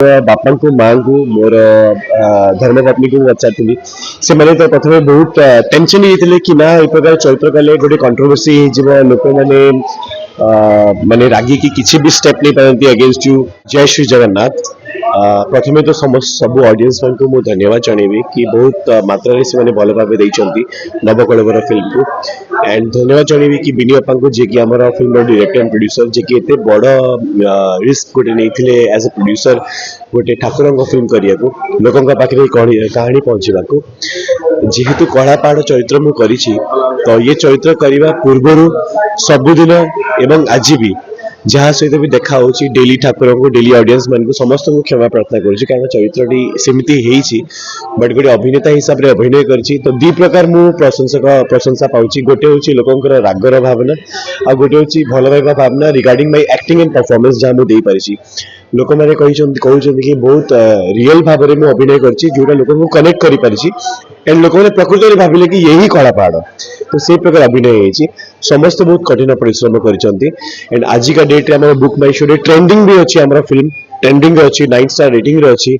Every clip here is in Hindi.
बापा को माँ को मोर धर्मपत्नी को पचारि से मैंने तो प्रथम बहुत टेंशन होते कि ना ये प्रकार चरित्र कले गोटे कंट्रोवर्सी लोक मैंने माने रागी की किसी भी स्टेप नहीं पारती अगेंस्ट यू। जय श्री जगन्नाथ। प्रथमे तो सब ऑडियंस मान को मु धन्यवाद जनइबी कि बहुत मात्रा से मैंने भल भाव देइचंती नवकलेवर फिल्म को। एंड धन्यवाद जनइबी कि बिनी बापा को जे कि हमर फिल्म डायरेक्टर एंड प्रोड्यूसर जे कि एते बड़ रिस्क गोटे नहीं एज ए प्रोड्यूसर गोटे ठाकुर फिल्म करने को लोकों पाखे कहानी पहुंचवा जेहेतु कला पहाड़ चरित्र मु करी तो ये चरित्र करने पूर्वर सबुदिन एवं आज भी जहाँ सहित भी देखा डेली ठाकुर को डेली ऑडियंस मान को समस्त को क्षमा प्रार्थना करुँ चरित्रटी सेमती बट गोटे अभिनेता हिसाब से अभिनय करी तो दी प्रकार मु प्रशंसा पाऊँ। गोटे हूँ लोकंर रागर भावना आ गोटे हूँ भल पाइबा भावना regarding my acting and performance जहाँ मुझे पारी लोक मैंने कहते कि बहुत रियल भाव में मुझे अभिनय करोटा लोक को कनेक्ट कर पारी एंड लोक मैंने प्रकृत में भाविले कि यही कला पहाड़ तो से प्रकार अभिनय होती समस्त बहुत कठिन परिश्रम कर आजिका डेट में बुक माई शो ट्रेंडिंग भी अच्छी आम फिल्म ट्रेंडिंग अच्छी 9 स्टार रेटिंग अच्छी।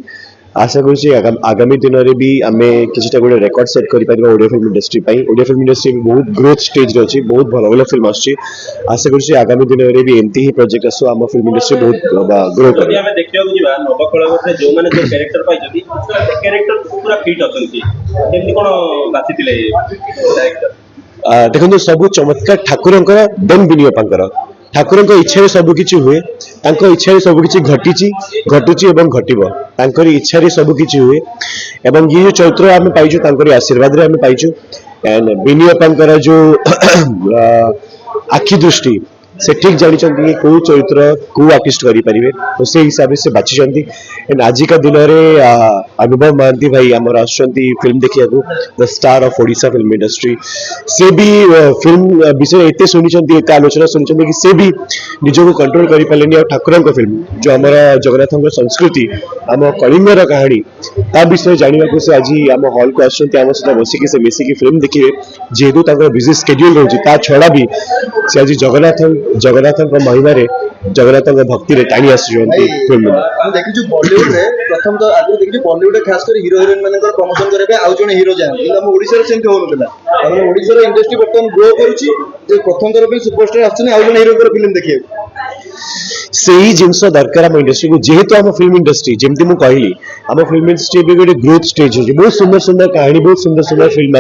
आशा करुँ आगामी दिन में भी आम किसी गोटे रेकर्ड सेट कर Odia film industry Odia film industry बहुत ग्रोथ स्टेज अच्छी बहुत भल भल फिल्म आसा करुँ आगामी दिन में भी एमती ही प्रोजेक्ट आसो आम फिल्म इंडस्ट्री बहुत ग्रो कर देखो सब चमत्कार ठाकुर देन बिनी बापा ठाकुर इच्छा सबकि हुए इच्छा सबकि घटुची एवं घटव इच्छा सबकि हुए एवं ये जो चरित्र आम पाइचु आशीर्वाद आम पाइचु एंड बिनी बापा जो आखि दृष्टि से ठीक जानी कौ चरित्र कौ आर्टिस्ट करें तो से हिसाब से बाछी एंड आजिका दिन में अनुभव महांती भाई आमर फिल्म देखा the star of Odisha film industry से भी फिल्म विषय एत शुणी आलोचना शुणी कि से भी निजक कंट्रोल कर पारे ठाकुर फिल्म जो आम जगन्नाथ संस्कृति आम कलिंगर कहानी ता विषय जानवा से आज आम हॉल को आम सहित बसिकी से मिसिकी फिल्म देखिए जेहेतु बिजी स्केड्यूल रोचे छड़ा भी से आज जगन्नाथ महिमा जगन्नाथ भक्ति रे टाणी आसुचंती फिल्म देखिछु बॉलीवुड रे प्रथम तो आगु देखिछु बॉलीवुड रे खास कर हीरो हीरोइन मानकर प्रमोशन करे आ जने हीरो जान हम ओडिसा रे सेंट होनतला हम ओडिसा रे इंडस्ट्री बर्तन ग्रो करूची जे प्रथम तरह पे सुपरस्टार आछने आ जने हीरो कर फिल्म देखिए सही जिनस दरकार आम इंडस्ट्री को जेहेतु आम फिल्म इंडस्ट्री जमती मुझे कहली आम फिल्म इंडस्ट्री भी गोटे ग्रोथ स्टेज हो बहुत सुंदर सुंदर कहानी बहुत सुंदर सुंदर फिल्म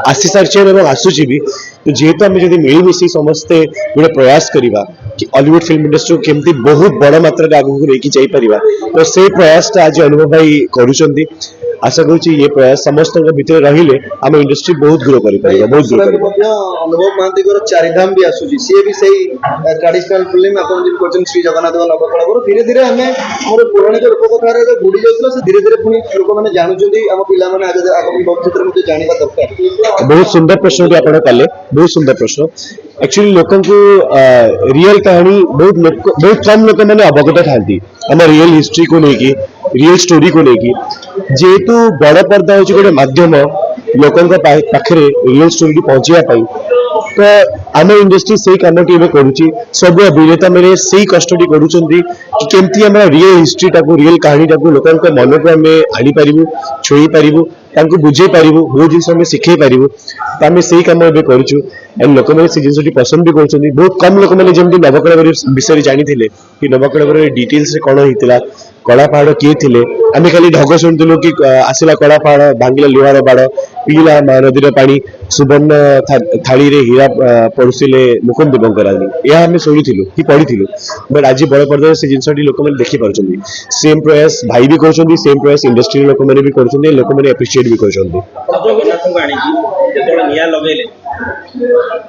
आसी सारी आसूची भी तो जेहेतु आम जब मिलमिशी समस्ते गोटे प्रयास करवा कि हॉलीवुड फिल्म इंडस्ट्री को केमती बहुत बड़ मात्रा आगे लेकिन जापर तो से प्रयास आज अनुभव भाई करुँच आशा करुँ ये प्रयास समस्त भितर रहिले आम इंडस्ट्री बहुत ग्रो कर बहुत ग्रो कर अनुभव महांती चारिधाम भी आसूची सी भी सही ट्रेडिशनल फिल्म अपन जिन कोचन श्री जगन्नाथ नवकलेवर धीरे धीरे आम मोर पौराणिक रूपकथार बुड़ी जाऊला से धीरे धीरे पुणी लोक मैंने जानुଛନ୍ତି आम पिला माने आगामी भविष्य में जानवा दरकार। बहुत सुंदर प्रश्न भी आपने कले बहुत सुंदर प्रश्न एक्चुअली लोक को रियल कहानी बहुत कम लोक मैंने अवगत था आम रियल हिस्ट्री को लेकिन रियल स्टोरी को लेकिन जेहेतु बड़ पर्दा हूँ गोटे मध्यम लोकों पाखे रियल स्टोरी पहुंचाई तो आम इंडस्ट्री से कम करुच्ची सब अभिनेता मैंने से कष्ट करुँच आम रियल हिस्ट्री टाक रियल कहानी टाक लोकों मन को आम आनी पारू छुई पारू बुझे पारू बहुत जिन शिखे पारू तो आम से कम करुचु एंड लोक मैंने से जिन पसंद भी कर बहुत कम लोक मैंने जमी नवकलेवर विषय जानी कि नवकलेवर डिटेल्स कौन होता कला पहाड़ किए थे आम खाली ढग शुणुलु कि आसला कला पहाड़ भांगिला लुहार बाड़ पीला महानदी पानी सुवर्ण थाली रे हीरा पड़ुसिले मुकुंद देवंकरानी यह आम शुणुलु कि पढ़ी बट आज बड़ पर्दा से जिन लोक मैंने देखिपुं सेम प्रयास भाई भी कर सेम प्रयास इंडस्ट्री लोक मैंने भी कर लोक मैंने एप्रिशिएट भी कर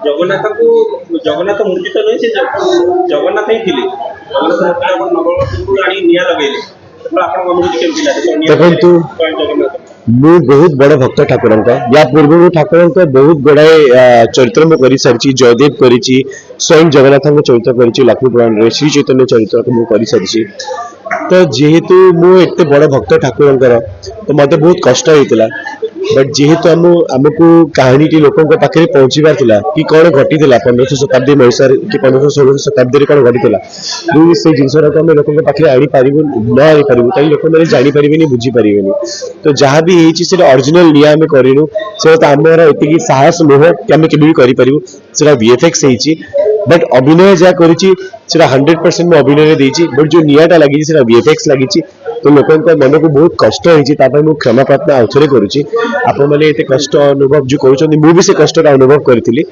जगन्नाथ मूर्ति तो नहीं जगन्नाथ ही थे देखु मु बहुत बड़ भक्त ठाकुर या पूर्व ठाकुर बहुत गुड़ाए चरित्र में कर सारी जयदेव कर स्वयं जगन्नाथ चरित्र कर लक्ष्मी पुराण श्री चैतन्य चरित्र मुझे सारी तो जेहेतु मुझे बड़ भक्त ठाकुर तो मत बहुत कष्ट होता बट जेहेतु आमको कहानी टी लोकों पाखे पहुंचबार थिला कि कौन घटी 1500 शताब्दी महीसा कि 1516 शताब्दी कौन घटी से जिनसर को आम लोकों पाखे आनी पारू न आनी पारू ताकि लोक मैंने जानीपारे बुझीपारे तो जहाँ भी ओरिजिनल निया आम करूँ से आमर एति साहस मोह कि आम के करूँ से VFX बट अभिनय जहाँ कर 100% मैं अभिनय देती बट जो नियाटा लगी VFX लगी तो लोकों मन को बहुत कष्ट होती मुझे क्षमा प्रार्थना आउ थे करुच्ची आपण मैंने एत कष्ट अनुभव जो कर मुझे से कष्ट अनुभव करी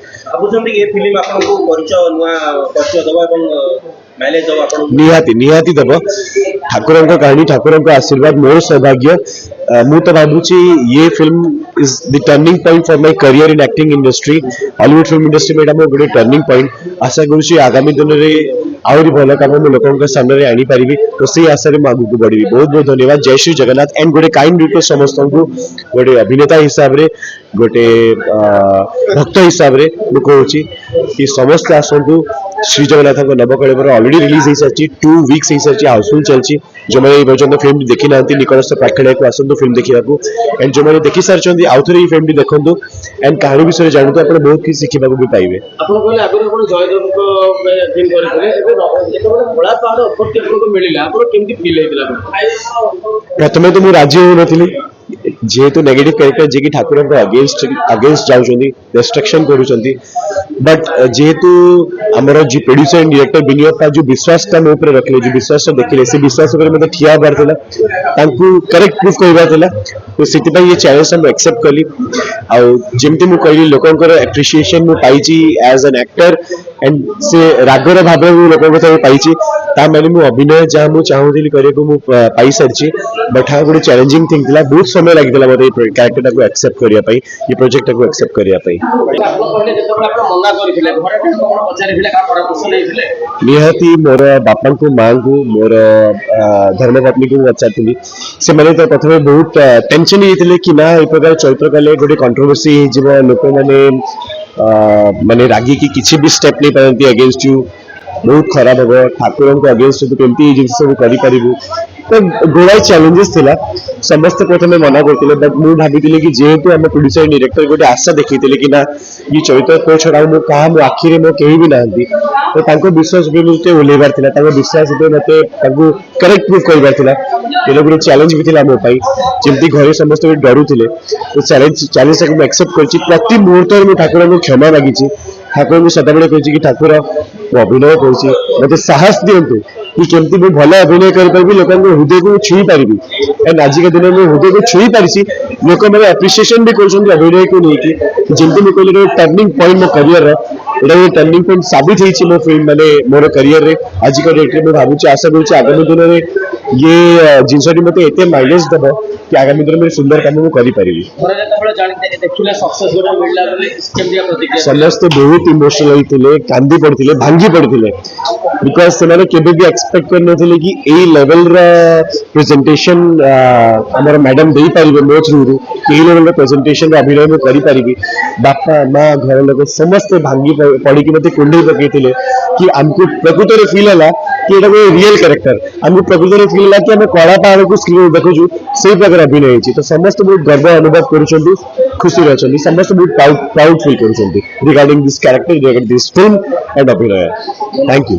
निहाती निहाती दब ठाकुर कहानी ठाकुर आशीर्वाद मोर सौभाग्य मु तो भावुची ये film is the turning point for my career in acting industry Hollywood film industry में एटा गोटे टर्निंग पॉइंट आशा करुच्ची आगामी दिन में आहरी भल कम मु लोकों सामने आनी पारिबी तो से आशा में आगू बढ़ी बहुत बहुत धन्यवाद जय श्री जगन्नाथ एंड गोटे काइंड रिक्वेस्ट समस्त को गोटे अभिनेता हिसाब से गोटे भक्त हिसाब से मुझे कहूँ कि समस्त आसतु श्री जगन्नाथ नवकलेवर ऑलरेडी रिलीज हो सारी 2 वीक्स हो सारी हाउसफुल चलती जो मैंने पर्यटन फिल्म देखी ना निकटस्थ पाखड़ा को आसतु फिल्म देखा एंड जो मैंने देखी सारी आउ थे फिल्म देखु एंड कहानी विषय जानते आप बहुत किसी शिखा भी पाइबे प्रथम तो मुझे राजी हो नी जेहेतु नेगेटिव कैरेक्टर जे कि ठाकुर अगेंस्ट जाऊँच डिस्ट्रक्शन करुँच बट जेहेतु आमर जो प्रोड्यूसर एंड डायरेक्टर विनियोग जो विश्वास मो ऊपर रखले जो विश्वास देखिले से विश्वास मतलब ठिया हबार करेक्ट प्रूफ कहबार तो से ये चैलेंज मुझे एक्सेप्ट कली आमती मुझे कहली लोकंर एप्रिसिएशन मुझे पाई एज एन एक्टर एंड से रागर भाव लोक पाई मैंने मुझे अभिनय जहाँ मुझे चाहूली पाई सारी बट हाँ गोटे चैलेंजिंग थिंग थी बहुत समय लगी मतलब कैरेक्टर को एक्सेप्ट करने ये प्रोजेक्ट को एक्सेप्ट करने निहाती मोर बापा को माँ को मोर धर्मपत्नी को पचारि से मैंने तो प्रथम बहुत टेंशन होते कि ना ये प्रकार चरित्र कले गोटे कंट्रोवर्सी लोक मैंने माने रागी की किसी भी स्टेप नहीं पारती अगेंस्ट यू बहुत खराब हम ठाकुर को अगेंस्ट तू केमती जिन सब करूँ तो गोड़ाई चैलेंजेस थिला समस्त प्रथम मना करते बट मुझे भाभी कि जेहेतु आम प्रोड्यूसर डायरेक्टर गोटे आशा देखी कि ना ये चरित्र को छड़ा मो क्या मो आखिरी मो कहीं भी ना तो विश्वास मत ओल्लैबार विश्वास मत करेक्ट प्रूफ कर गोटे चैलेंज भी था मोपाई जमी घर समस्त डरुले तो चैलेंज को एक्सेप्ट कर प्रति मुहूर्त में ठाकुर को क्षमा मागी ठाकुर को सदाबले कही कि ठाकुर अभिनय कर मत साहस दिंतु कि केमती मुझे भल अभिनय करी लोक हृदय को छुई पारि एंड आजिका दिन में हृदय को छुई पारी लोक मैंने एप्रिसिएशन भी कर अभिनय को लेकिन जमी मुझे कहली टर्निंग पॉइंट मो करियर ये टर्निंग पॉइंट साबित होती मो फिल्म मैंने मोर करियर रे आज का डेट में भावुँ आशा करुँच आगामी दिन में ये जिनसटी मत एत माइलेज दब कि आगामी दिन में सुंदर काम मुझे करी समस्त बहुत इमोशनल होते कांदी पड़ते भांगी पड़ते बिकज से केबे भी एक्सपेक्ट करन कि यही लेवल प्रेजेंटेशन आमर मैडम दे पारे मो थ्रू यही लेवल प्रेजेंटेशन अभिनय में करी बापा माँ घर लोग समस्त भांगी पड़ी मत कुंडे पकई कि आमको प्रकृत में फिल है कि ये गोटे रियल कैरेक्टर आमको प्रकृत में फिल है कि आम कला पहाड़ को स्क्रीन देखु से प्रकार अभिनय होती तो समस्त बहुत गर्व अनुभव कर खुशी अच्छा समस्त बहुत प्राउड फिल कर regarding this character regarding this film and अभिनय थैंक यू